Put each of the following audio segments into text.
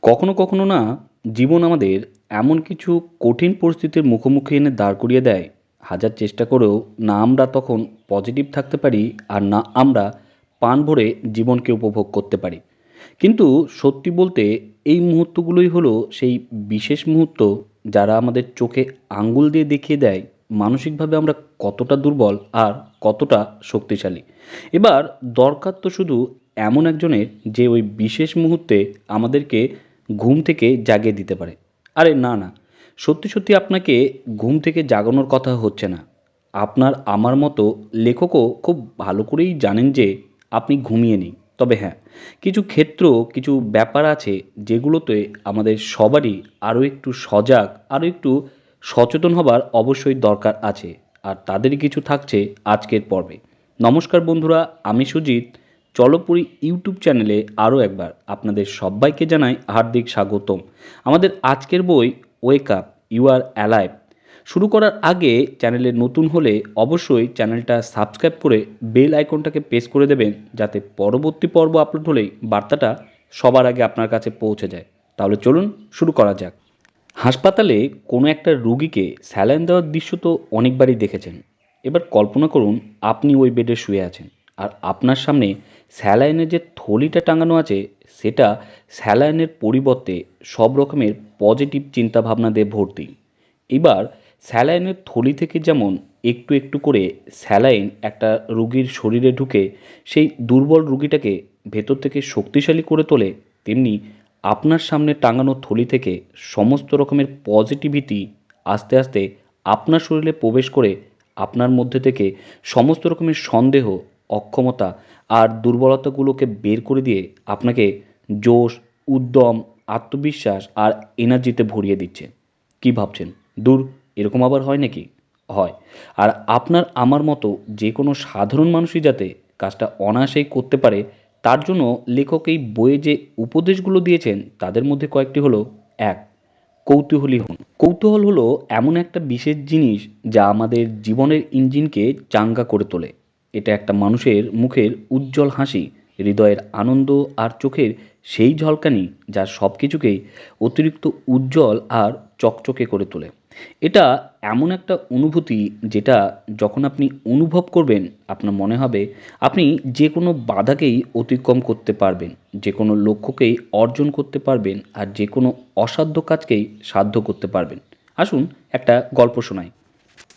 কখনো কখনো না জীবন আমাদের এমন কিছু কঠিন পরিস্থিতির মুখোমুখি এনে দাঁড় করিয়ে দেয়। হাজার চেষ্টা করেও না আমরা তখন পজিটিভ থাকতে পারি, আর না আমরা প্রাণ ভরে জীবনকে উপভোগ করতে পারি। কিন্তু সত্যি বলতে এই মুহূর্তগুলোই হলো সেই বিশেষ মুহূর্ত, যারা আমাদের চোখে আঙ্গুল দিয়ে দেখিয়ে দেয় মানসিকভাবে আমরা কতটা দুর্বল আর কতটা শক্তিশালী। এবার দরকার তো শুধু এমন একজনের যে ওই বিশেষ মুহূর্তে আমাদেরকে ঘুম থেকে জাগিয়ে দিতে পারে। আরে না, না। সত্যি, সত্যি আপনাকে ঘুম থেকে জাগানোর কথা হচ্ছে না। আপনার আমার মতো লেখকও খুব ভালো করেই জানেন যে আপনি ঘুমিয়ে নেই। তবে হ্যাঁ, কিছু ক্ষেত্র, কিছু ব্যাপার আছে যেগুলোতে আমাদের সবারই আরও একটু সজাগ, আরও একটু সচেতন হবার অবশ্যই দরকার আছে। আর তাদেরই কিছু থাকছে আজকের পর্বে। নমস্কার বন্ধুরা, আমি সুজিত। চলপুরি ইউটিউব চ্যানেলে আরও একবার আপনাদের সবাইকে জানাই হার্দিক স্বাগতম। আমাদের আজকের বই wake up, you are alive. শুরু করার আগে চ্যানেলে নতুন হলে অবশ্যই চ্যানেলটা সাবস্ক্রাইব করে বেল আইকনটাকে প্রেস করে দেবেন, যাতে পরবর্তী পর্ব আপলোড হলেই বার্তাটা সবার আগে আপনার কাছে পৌঁছে যায়। তাহলে চলুন শুরু করা যাক। হাসপাতালে কোনো একটা রুগীকে স্যালাইন দেওয়ার দৃশ্য তো অনেকবারই দেখেছেন। এবার কল্পনা করুন আপনি ওই বেডে শুয়ে আছেন, আর আপনার সামনে স্যালাইনের যে থলিটা টাঙানো আছে, সেটা স্যালাইনের পরিবর্তে সব রকমের পজিটিভ চিন্তাভাবনা দিয়ে ভর্তি। এবার স্যালাইনের থলি থেকে যেমন একটু একটু করে স্যালাইন একটা রুগীর শরীরে ঢুকে সেই দুর্বল রুগীটাকে ভেতর থেকে শক্তিশালী করে তোলে, তেমনি আপনার সামনে টাঙানো থলি থেকে সমস্ত রকমের পজিটিভিটি আস্তে আস্তে আপনার শরীরে প্রবেশ করে আপনার মধ্যে থেকে সমস্ত রকমের সন্দেহ, অক্ষমতা আর দুর্বলতাগুলোকে বের করে দিয়ে আপনাকে জোশ, উদ্যম, আত্মবিশ্বাস আর এনার্জিতে ভরিয়ে দিচ্ছে। কি ভাবছেন? দূর, এরকম আবার হয় নাকি? হয়। আর আপনার আমার মতো যে কোনো সাধারণ মানুষই যাতে কাজটা অনায়াসেই করতে পারে, তার জন্য লেখক এই বইয়ে যে উপদেশগুলো দিয়েছেন তাদের মধ্যে কয়েকটি হলো: ১. কৌতূহলী হন। কৌতূহল হলো এমন একটা বিশেষ জিনিস যা আমাদের জীবনের ইঞ্জিনকে চাঙ্গা করে তোলে। এটা একটা মানুষের মুখের উজ্জ্বল হাসি, হৃদয়ের আনন্দ আর চোখের সেই ঝলকানি যা সব কিছুকেই অতিরিক্ত উজ্জ্বল আর চকচকে করে তোলে। এটা এমন একটা অনুভূতি যেটা যখন আপনি অনুভব করবেন, আপনার মনে হবে আপনি যে কোনো বাধাকেই অতিক্রম করতে পারবেন, যে কোনো লক্ষ্যকেই অর্জন করতে পারবেন, আর যে কোনো অসাধ্য কাজকেই সাধ্য করতে পারবেন। আসুন একটা গল্প শোনাই।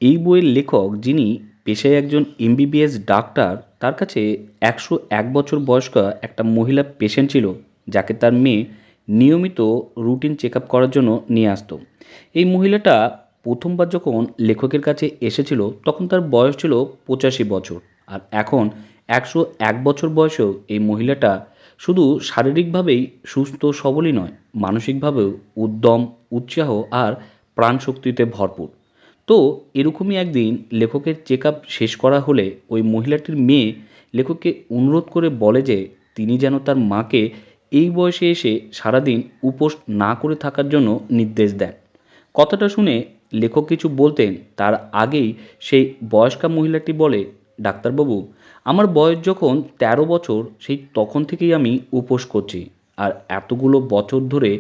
এই বইয়ের লেখক, যিনি পেশায় একজন এমবিবিএস ডাক্তার, তার কাছে ১০১ বছর বয়স্কা একটা মহিলা পেশেন্ট ছিল, যাকে তার মেয়ে নিয়মিত রুটিন চেক আপ করার জন্য নিয়ে আসতো। এই মহিলাটা প্রথমবার যখন লেখকের কাছে এসেছিল তখন তার বয়স ছিল ৮৫ বছর। আর এখন ১০১ বছর বয়সেও এই মহিলাটা শুধু শারীরিকভাবেই সুস্থ সবলই নয়, মানসিকভাবেও উদ্যম, উৎসাহ আর প্রাণশক্তিতে ভরপুর। তো এরকমই একদিন লেখকের চেক আপ শেষ করা হলে ওই মহিলাটির মেয়ে লেখককে অনুরোধ করে বলে যে তিনি যেন তার মাকে এই বয়সে এসে সারাদিন উপোস না করে থাকার জন্য নির্দেশ দেন। কথাটা শুনে লেখক কিছু বলতেন তার আগেই সেই বয়স্কা মহিলাটি বলে, ডাক্তারবাবু, আমার বয়স যখন ১৩ বছর, সেই তখন থেকেই আমি উপোস করছি। আর এতগুলো বছর ধরে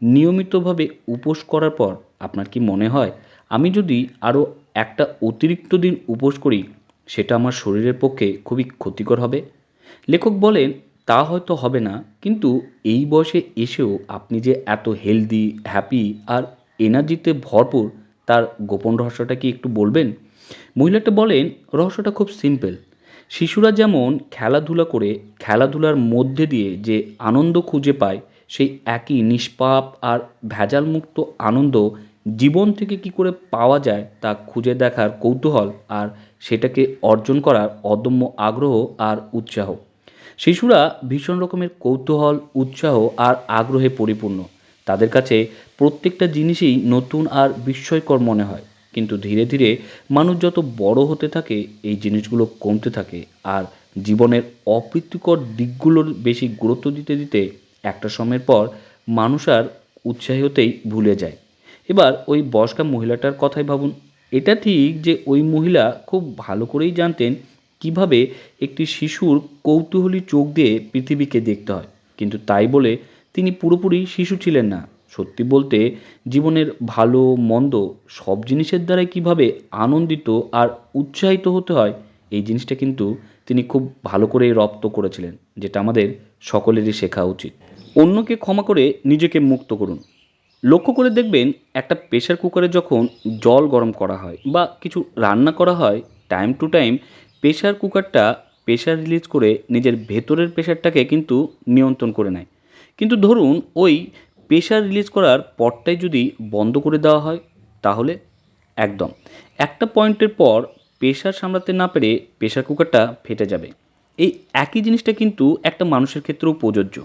নিয়মিতভাবে উপোস করার পর আপনার কি মনে হয় আমি যদি আরও একটা অতিরিক্ত দিন উপোস করি, সেটা আমার শরীরের পক্ষে খুবই ক্ষতিকর হবে? লেখক বলেন, তা হয়তো হবে না, কিন্তু এই বয়সে এসেও আপনি যে এত হেলদি, হ্যাপি আর এনার্জিতে ভরপুর, তার গোপন রহস্যটা কি একটু বলবেন? মহিলাটা বলেন, রহস্যটা খুব সিম্পল। শিশুরা যেমন খেলাধুলা করে খেলাধুলার মধ্যে দিয়ে যে আনন্দ খুঁজে পায়, সেই একই নিষ্পাপ আর ভেজালমুক্ত আনন্দ জীবন থেকে কি করে পাওয়া যায় তা খুঁজে দেখার কৌতূহল, আর সেটাকে অর্জন করার অদম্য আগ্রহ আর উৎসাহ। শিশুরা ভীষণ রকমের কৌতূহল, উৎসাহ আর আগ্রহে পরিপূর্ণ। তাদের কাছে প্রত্যেকটা জিনিসই নতুন আর বিস্ময়কর মনে হয়। কিন্তু ধীরে ধীরে মানুষ যত বড় হতে থাকে, এই জিনিসগুলো কমতে থাকে, আর জীবনের অপ্রীতিকর দিকগুলোর বেশি গুরুত্ব দিতে দিতে একটা সময়ের পর মানুষ আর উৎসাহী হতেই ভুলে যায়। এবার ওই বয়স্কা মহিলাটার কথাই ভাবুন। এটা ঠিক যে ওই মহিলা খুব ভালো করেই জানতেন কিভাবে একটি শিশুর কৌতূহলী চোখ দিয়ে পৃথিবীকে দেখতে হয়, কিন্তু তাই বলে তিনি পুরোপুরি শিশু ছিলেন না। সত্যি বলতে জীবনের ভালো মন্দ সব জিনিসের দ্বারাই কীভাবে আনন্দিত আর উৎসাহিত হতে হয়, এই জিনিসটা কিন্তু তিনি খুব ভালো করেই রপ্ত করেছিলেন, যেটা আমাদের সকলেরই শেখা উচিত। অন্যকে ক্ষমা করে নিজেকে মুক্ত করুন। লক্ষ্য করে দেখবেন, একটা প্রেসার কুকারে যখন জল গরম করা হয় বা কিছু রান্না করা হয়, টাইম টু টাইম প্রেসার কুকারটা প্রেসার রিলিজ করে নিজের ভেতরের প্রেসারটাকে কিন্তু নিয়ন্ত্রণ করে নেয়। কিন্তু ধরুন ওই প্রেসার রিলিজ করার পরটাই যদি বন্ধ করে দেওয়া হয়, তাহলে একদম একটা পয়েন্টের পর প্রেসার সামলাতে না পেরে প্রেসার কুকারটা ফেটে যাবে। এই একই জিনিসটা কিন্তু একটা মানুষের ক্ষেত্রেও প্রযোজ্য।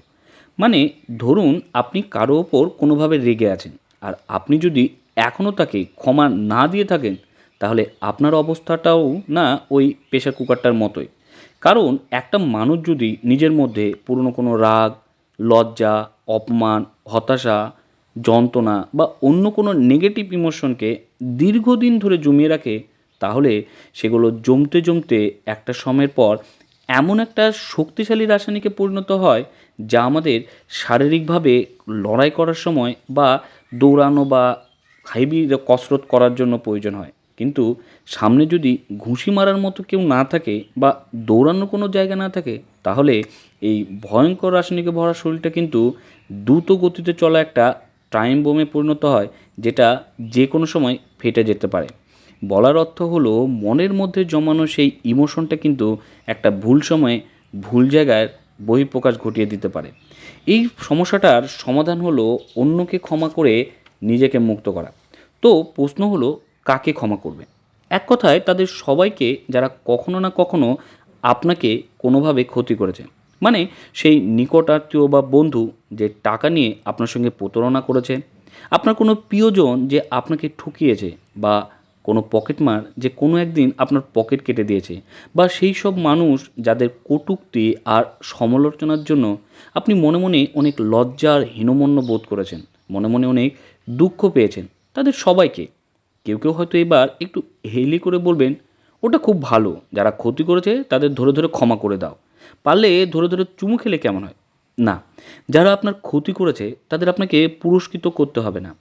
মানে ধরুন আপনি কারো ওপর কোনোভাবে রেগে আছেন, আর আপনি যদি এখনও তাকে ক্ষমা না দিয়ে থাকেন, তাহলে আপনার অবস্থাটাও না ওই প্রেসার কুকারটার মতোই। কারণ একটা মানুষ যদি নিজের মধ্যে পুরনো কোনো রাগ, লজ্জা, অপমান, হতাশা, যন্ত্রণা বা অন্য কোনো নেগেটিভ ইমোশনকে দীর্ঘদিন ধরে জমিয়ে রাখে, তাহলে সেগুলো জমতে জমতে একটা সময়ের পর এমন একটা শক্তিশালী রাসায়নিকে পরিণত হয়, যা আমাদের শারীরিকভাবে লড়াই করার সময় বা দৌড়ানো বা হেভি কসরত করার জন্য প্রয়োজন হয়। কিন্তু সামনে যদি ঘুষি মারার মতো কেউ না থাকে বা দৌড়ানোর কোনো জায়গা না থাকে, তাহলে এই ভয়ঙ্কর রাসায়নিকে ভরা শরীরটা কিন্তু দ্রুত গতিতে চলা একটা টাইম বোমে পরিণত হয়, যেটা যে কোনো সময় ফেটে যেতে পারে। বলার অর্থ হলো, মনের মধ্যে জমানো সেই ইমোশনটা কিন্তু একটা ভুল সময়ে ভুল জায়গায় বহিঃপ্রকাশ ঘটিয়ে দিতে পারে। এই সমস্যাটার সমাধান হলো অন্যকে ক্ষমা করে নিজেকে মুক্ত করা। তো প্রশ্ন হলো, কাকে ক্ষমা করবে? এক কথায় তাদের সবাইকে, যারা কখনো না কখনো আপনাকে কোনোভাবে ক্ষতি করেছে। মানে সেই নিকট আত্মীয় বা বন্ধু যে টাকা নিয়ে আপনার সঙ্গে প্রতারণা করেছে, আপনার কোনো প্রিয়জন যে আপনাকে ঠকিয়েছে, বা কোনো পকেটমার যে কোনো একদিন আপনার পকেট কেটে দিয়েছে, বা সেই সব মানুষ যাদের কটূক্তি আর সমালোচনার জন্য আপনি মনে মনে অনেক লজ্জা আর হীনমন্য বোধ করেছেন, মনে মনে অনেক দুঃখ পেয়েছেন, তাদের সবাইকে কেউ কেউ হয়তো এবার একটু হেলি করে বলবেন, ওটা খুব ভালো, যারা ক্ষতি করেছে তাদের ধরে ধরে ক্ষমা করে দাও, পারলে ধরে ধরে চুমু খেলে কেমন হয়? না, যারা আপনার ক্ষতি করেছে তাদের আপনাকে পুরস্কৃত করতে হবে না,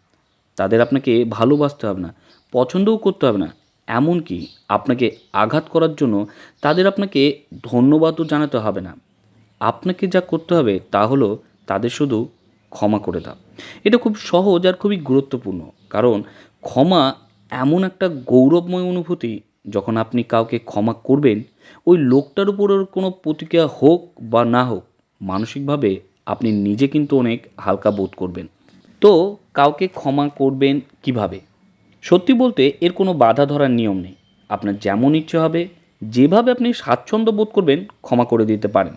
তাদের আপনাকে ভালোবাসতে হবে না, পছন্দও করতে হবে না। এমনকি আপনাকে আঘাত করার জন্য তাদের আপনাকে ধন্যবাদও জানাতে হবে না। আপনাকে যা করতে হবে তা হলো তাদের শুধু ক্ষমা করে দাও। এটা খুব সহজ আর খুবই গুরুত্বপূর্ণ। কারণ ক্ষমা এমন একটা গৌরবময় অনুভূতি, যখন আপনি কাউকে ক্ষমা করবেন, ওই লোকটার উপর ওর কোনো প্রতিক্রিয়া হোক বা না হোক, মানসিকভাবে আপনি নিজে কিন্তু অনেক হালকা বোধ করবেন। তো কাউকে ক্ষমা করবেন কিভাবে? সত্যি বলতে এর কোনো বাধা ধরার নিয়ম নেই। আপনার যেমন ইচ্ছে হবে, যেভাবে আপনি স্বাচ্ছন্দ্য বোধ করবেন, ক্ষমা করে দিতে পারেন।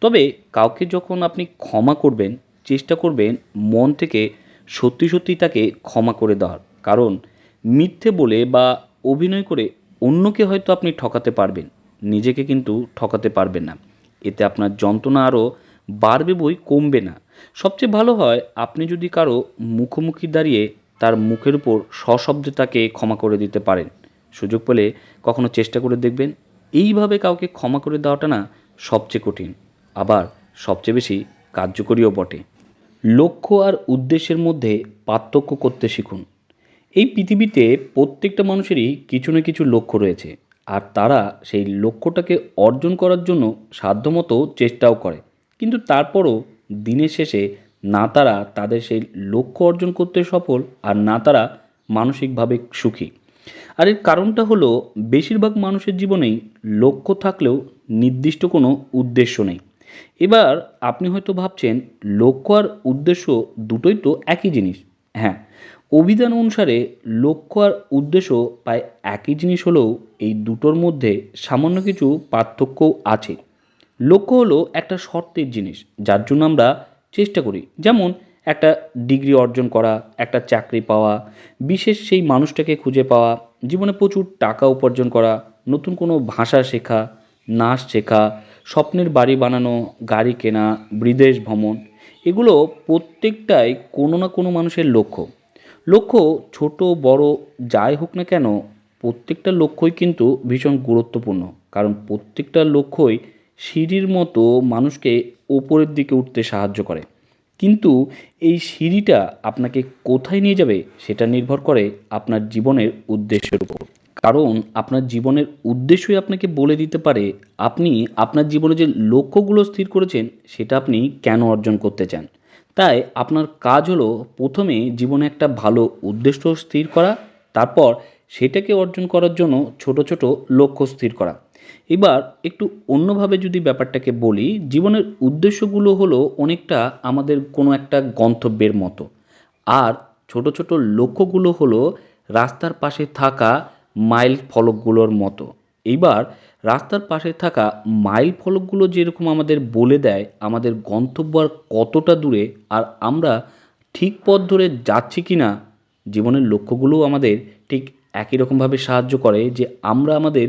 তবে কাউকে যখন আপনি ক্ষমা করবেন, চেষ্টা করবেন মন থেকে সত্যি সত্যি তাকে ক্ষমা করে দেওয়ার। কারণ মিথ্যে বলে বা অভিনয় করে অন্যকে হয়তো আপনি ঠকাতে পারবেন, নিজেকে কিন্তু ঠকাতে পারবেন না। এতে আপনার যন্ত্রণা আরও বাড়বে বই, কমবে না। সবচেয়ে ভালো হয় আপনি যদি কারো মুখোমুখি দাঁড়িয়ে তার মুখের উপর সশব্দে তাকে ক্ষমা করে দিতে পারেন। সুযোগ পেলে কখনো চেষ্টা করে দেখবেন। এইভাবে কাউকে ক্ষমা করে দেওয়াটা না সবচেয়ে কঠিন, আবার সবচেয়ে বেশি কার্যকরীও বটে। লক্ষ্য আর উদ্দেশ্যের মধ্যে পার্থক্য করতে শিখুন। এই পৃথিবীতে প্রত্যেকটা মানুষেরই কিছু না কিছু লক্ষ্য রয়েছে, আর তারা সেই লক্ষ্যটাকে অর্জন করার জন্য সাধ্যমতো চেষ্টাও করে। কিন্তু তারপরও দিনের শেষে না তারা তাদের সেই লক্ষ্য অর্জন করতে সফল, আর না তারা মানসিকভাবে সুখী। আর এর কারণটা হলো, বেশিরভাগ মানুষের জীবনেই লক্ষ্য থাকলেও নির্দিষ্ট কোনো উদ্দেশ্য নেই। এবার আপনি হয়তো ভাবছেন, লক্ষ্য আর উদ্দেশ্য দুটোই তো একই জিনিস। হ্যাঁ, অভিধান অনুসারে লক্ষ্য আর উদ্দেশ্য প্রায় একই জিনিস হলেও এই দুটোর মধ্যে সামান্য কিছু পার্থক্যও আছে। লক্ষ্য হলো একটা শর্তের জিনিস, যার জন্য আমরা চেষ্টা করি। যেমন একটা ডিগ্রি অর্জন করা, একটা চাকরি পাওয়া, বিশেষ সেই মানুষটাকে খুঁজে পাওয়া, জীবনে প্রচুর টাকা উপার্জন করা, নতুন কোনো ভাষা শেখা, নাচ শেখা, স্বপ্নের বাড়ি বানানো, গাড়ি কেনা, বিদেশ ভ্রমণ। এগুলো প্রত্যেকটাই কোনো না কোনো মানুষের লক্ষ্য। লক্ষ্য ছোট বড় যাই হোক না কেন, প্রত্যেকটা লক্ষ্যই কিন্তু ভীষণ গুরুত্বপূর্ণ। কারণ প্রত্যেকটা লক্ষ্যই সিঁড়ির মতো মানুষকে ওপরের দিকে উঠতে সাহায্য করে। কিন্তু এই সিঁড়িটা আপনাকে কোথায় নিয়ে যাবে সেটা নির্ভর করে আপনার জীবনের উদ্দেশ্যের উপর। কারণ আপনার জীবনের উদ্দেশ্যই আপনাকে বলে দিতে পারে আপনি আপনার জীবনে যে লক্ষ্যগুলো স্থির করেছেন সেটা আপনি কেন অর্জন করতে চান। তাই আপনার কাজ হলো প্রথমে জীবনে একটা ভালো উদ্দেশ্য স্থির করা, তারপর সেটাকে অর্জন করার জন্য ছোট ছোট লক্ষ্য স্থির করা। এবার একটু অন্যভাবে যদি ব্যাপারটাকে বলি, জীবনের উদ্দেশ্যগুলো হলো অনেকটা আমাদের কোনো একটা গন্তব্যের মতো। আর ছোট ছোট লক্ষ্যগুলো হলো রাস্তার পাশে থাকা মাইল ফলকগুলোর মতো। এইবার রাস্তার পাশে থাকা মাইল ফলকগুলো যেরকম আমাদের বলে দেয় আমাদের গন্তব্য আর কতটা দূরে, আর আমরা ঠিক পথ ধরে যাচ্ছি কি না, জীবনের লক্ষ্যগুলোও আমাদের ঠিক একই রকমভাবে সাহায্য করে যে আমরা আমাদের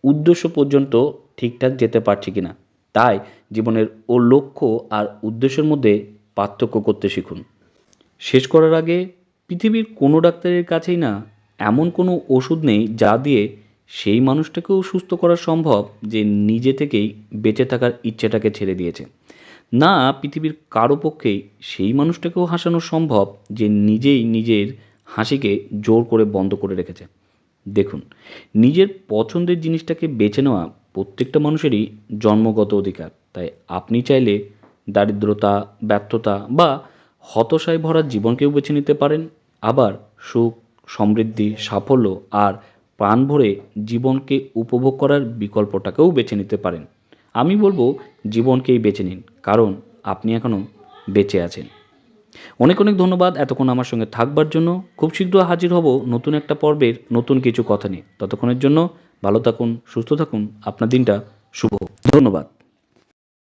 উদ্দেশ্য পর্যন্ত ঠিকঠাক যেতে পারছি কি না। তাই জীবনের লক্ষ্য আর উদ্দেশ্যের মধ্যে পার্থক্য করতে শিখুন। শেষ করার আগে, পৃথিবীর কোনো ডাক্তারের কাছেই না এমন কোনো ওষুধ নেই যা দিয়ে সেই মানুষটাকেও সুস্থ করা সম্ভব যে নিজে থেকেই বেঁচে থাকার ইচ্ছেটাকে ছেড়ে দিয়েছে। না পৃথিবীর কারো পক্ষেই সেই মানুষটাকেও হাসানো সম্ভব যে নিজেই নিজের হাসিকে জোর করে বন্ধ করে রেখেছে। দেখুন, নিজের পছন্দের জিনিসটাকে বেছে নেওয়া প্রত্যেকটা মানুষেরই জন্মগত অধিকার। তাই আপনি চাইলে দারিদ্রতা, ব্যর্থতা বা হতাশায় ভরা জীবনকেও বেছে নিতে পারেন। আবার সুখ, সমৃদ্ধি, সাফল্য আর প্রাণ ভরে জীবনকে উপভোগ করার বিকল্পটাকেও বেছে নিতে পারেন। আমি বলবো জীবনকেই বেছে নিন, কারণ আপনি এখনও বেঁচে আছেন। অনেক অনেক ধন্যবাদ এতক্ষণ আমার সঙ্গে থাকবার জন্য। খুব শীঘ্র হাজির হব নতুন একটা পর্বের নতুন কিছু কথা নিয়ে। ততক্ষণের জন্য ভালো থাকুন, সুস্থ থাকুন। আপনার দিনটা শুভ হোক। ধন্যবাদ।